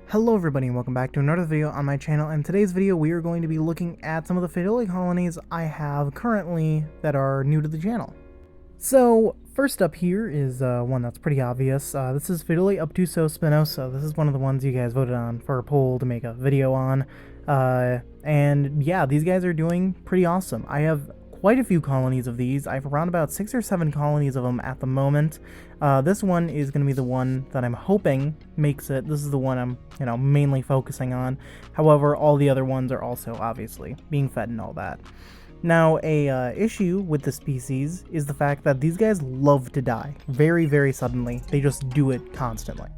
Hello everybody and welcome back to another video on my channel. In today's video we are going to be looking at some of the Pheidole colonies I have currently that are new to the channel. So first up here is one that's pretty obvious. This is Pheidole obtusospinosa. This is one of the ones you guys voted on for a poll to make a video on. And yeah, these guys are doing pretty awesome. I have quite a few colonies of these. I have around about 6 or 7 colonies of them at the moment. This one is going to be the one that I'm hoping makes it. This is the one I'm, mainly focusing on. However, all the other ones are also obviously being fed and all that. Now, a issue with the species is the fact that these guys love to die very, very suddenly. They just do it constantly.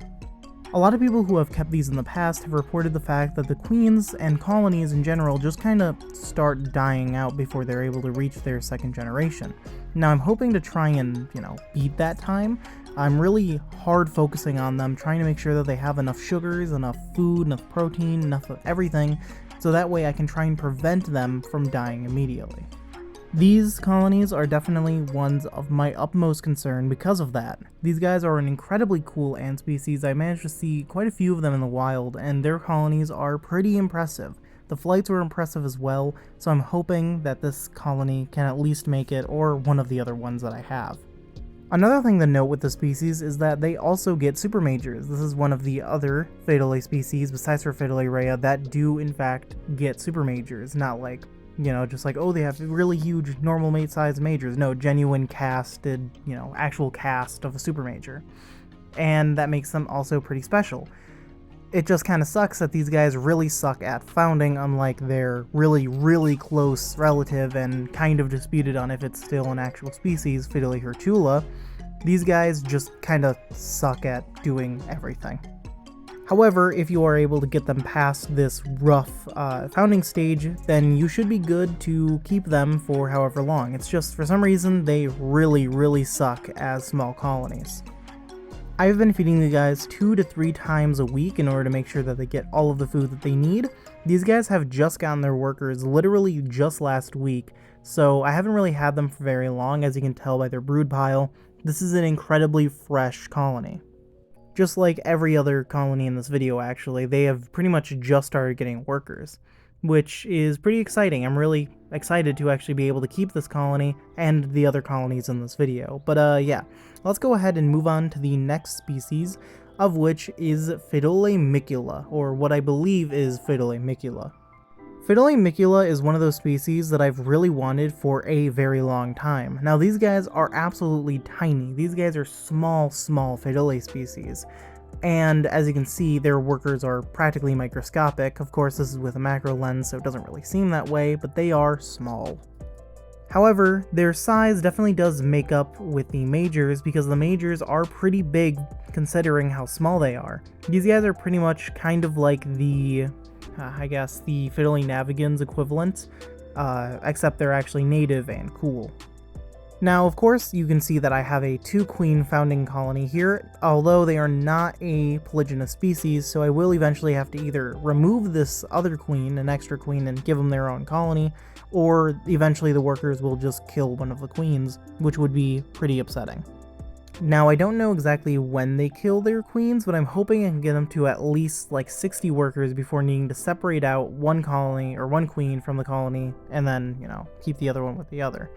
A lot of people who have kept these in the past have reported the fact that the queens and colonies in general just kind of start dying out before they're able to reach their second generation. Now I'm hoping to try and, beat that time. I'm really hard focusing on them, trying to make sure that they have enough sugars, enough food, enough protein, enough of everything, so that way I can try and prevent them from dying immediately. These colonies are definitely ones of my utmost concern because of that. These guys are an incredibly cool ant species. I managed to see quite a few of them in the wild, and their colonies are pretty impressive. The flights were impressive as well, so I'm hoping that this colony can at least make it, or one of the other ones that I have. Another thing to note with the species is that they also get super majors. This is one of the other Pheidole species, besides for Pheidole rhea, that do in fact get super majors, not like just like, oh, they have really huge normal mate size majors. No, genuine casted, actual cast of a super major. And that makes them also pretty special. It just kind of sucks that these guys really suck at founding, unlike their really, really close relative and kind of disputed on if it's still an actual species, Pheidole hirtula. These guys just kind of suck at doing everything. However, if you are able to get them past this rough founding stage, then you should be good to keep them for however long. It's just, for some reason, they really, really suck as small colonies. I've been feeding the guys 2 to 3 times a week in order to make sure that they get all of the food that they need. These guys have just gotten their workers literally just last week, so I haven't really had them for very long, as you can tell by their brood pile. This is an incredibly fresh colony. Just like every other colony in this video, actually, they have pretty much just started getting workers, which is pretty exciting. I'm really excited to actually be able to keep this colony and the other colonies in this video. But yeah, let's go ahead and move on to the next species, of which is Pheidole micula, or what I believe is Pheidole micula. Pheidole micula is one of those species that I've really wanted for a very long time. Now these guys are absolutely tiny. These guys are small Pheidole species. And as you can see, their workers are practically microscopic. Of course, this is with a macro lens, so it doesn't really seem that way, but they are small. However, their size definitely does make up with the majors, because the majors are pretty big considering how small they are. These guys are pretty much kind of like the the Pheidole navigans equivalent, except they're actually native and cool. Now, of course, you can see that I have a 2-queen founding colony here, although they are not a polygynous species, so I will eventually have to either remove this other queen, an extra queen, and give them their own colony, or eventually the workers will just kill one of the queens, which would be pretty upsetting. Now, I don't know exactly when they kill their queens, but I'm hoping I can get them to at least like 60 workers before needing to separate out one colony or one queen from the colony and then, keep the other one with the other.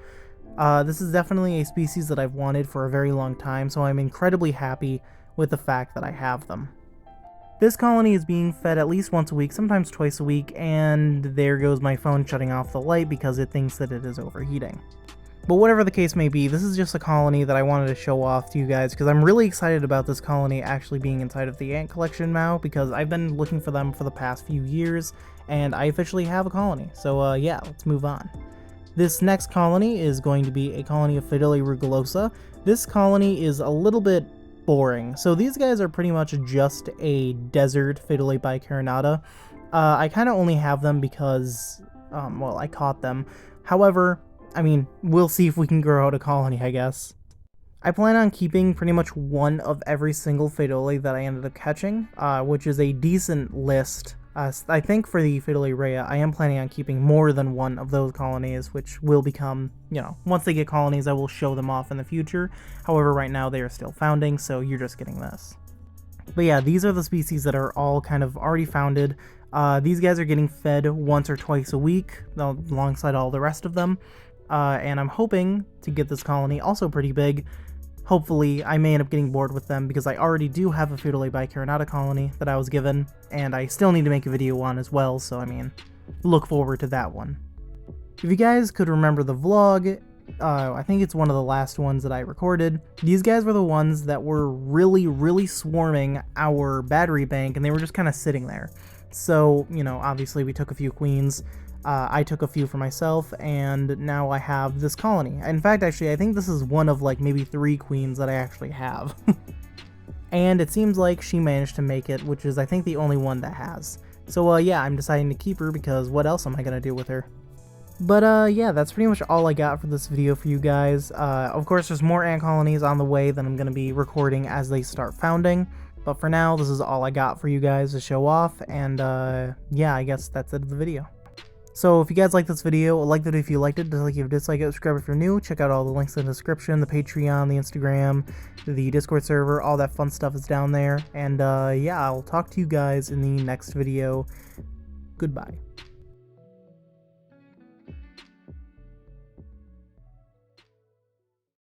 This is definitely a species that I've wanted for a very long time, so I'm incredibly happy with the fact that I have them. This colony is being fed at least once a week, sometimes twice a week, and there goes my phone shutting off the light because it thinks that it is overheating. But whatever the case may be, this is just a colony that I wanted to show off to you guys because I'm really excited about this colony actually being inside of the ant collection now, because I've been looking for them for the past few years and I officially have a colony. So yeah, let's move on. This next colony is going to be a colony of Pheidole rugulosa. This colony is a little bit boring. So these guys are pretty much just a desert Pheidole bicarinata. I kind of only have them because, I caught them. However, we'll see if we can grow out a colony, I guess. I plan on keeping pretty much one of every single Pheidole that I ended up catching, which is a decent list. I think for the Pheidole rhea, I am planning on keeping more than one of those colonies, which will become, once they get colonies, I will show them off in the future. However, right now they are still founding, so you're just getting this. But yeah, these are the species that are all kind of already founded. These guys are getting fed once or twice a week alongside all the rest of them. And I'm hoping to get this colony also pretty big. Hopefully, I may end up getting bored with them because I already do have a Pheidole bicarinata colony that I was given, and I still need to make a video on as well, so I mean, look forward to that one. If you guys could remember the vlog, I think it's one of the last ones that I recorded. These guys were the ones that were really swarming our battery bank, and they were just kind of sitting there. So, you know, obviously we took a few queens. I took a few for myself, and now I have this colony. In fact, actually, I think this is one of like maybe 3 queens that I actually have. And it seems like she managed to make it, which is I think the only one that has. So yeah, I'm deciding to keep her because what else am I gonna do with her? But yeah, that's pretty much all I got for this video for you guys. Of course, there's more ant colonies on the way that I'm going to be recording as they start founding. But for now, this is all I got for you guys to show off. And yeah, I guess that's it of the video. So if you guys like this video, like it if you liked it, dislike if you dislike it, subscribe if you're new, check out all the links in the description, the Patreon, the Instagram, the Discord server, all that fun stuff is down there. And yeah, I'll talk to you guys in the next video. Goodbye.